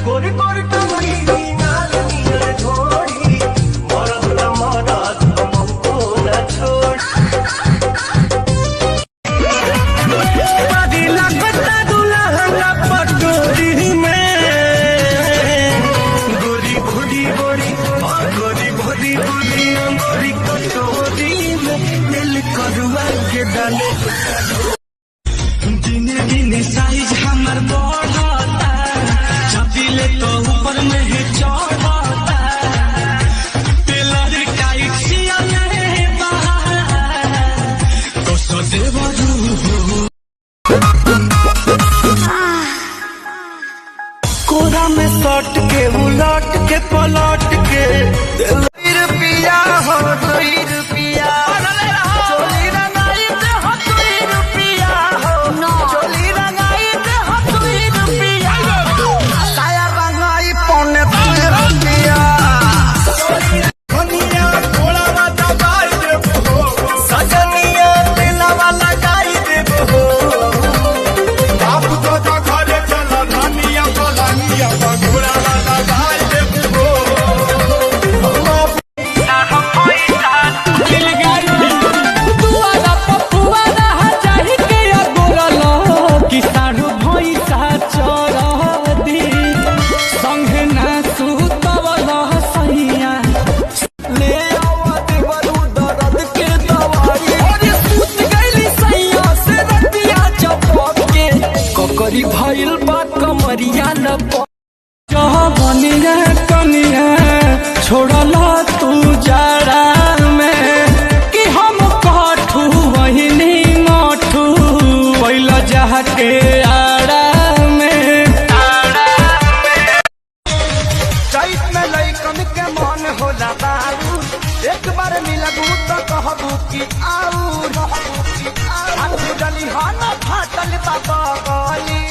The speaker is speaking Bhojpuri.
गोरी गोरी टंगड़ी नाल नियर घोड़ी मरद न मरद हमको न छोड़ बादी लगता दुल्हन पटोरी में गोरी गोरी गोरी गोरी गोरी गोरी गोरी कटोरी में दिल करुआ के डाले दिने दिने साइज हमर बढ़ता चपिले तो ऊपर में ही चढ़ता टेलर टाइट सियाने बाहर तो सोचे बरू कोरा में सट के उलट के पलट के रुपया हो 2 रुपया चोली रंगाई दे हो 2 रुपया हो चोली रंगाई दे हो 2 रुपया साया रंगाई पौने 2 रुपया खनिया घोड़ा वाला गाई दे हो सजनिया दिला वाला गाई दे हो बाप तो घरे चला धनिया फलानिया घोड़ा वाला गाई दे हो करी भइल बा कमरिया न बनिया कनिया छोड़ला तू जाड़ा में कि हम काठू वही मठू पहिला जहा के आड़ा में चैत में लइकन के मन होला बाबू एक बार मिलबू तो कहबू कि आऊ डली हन फाटल बाबा गली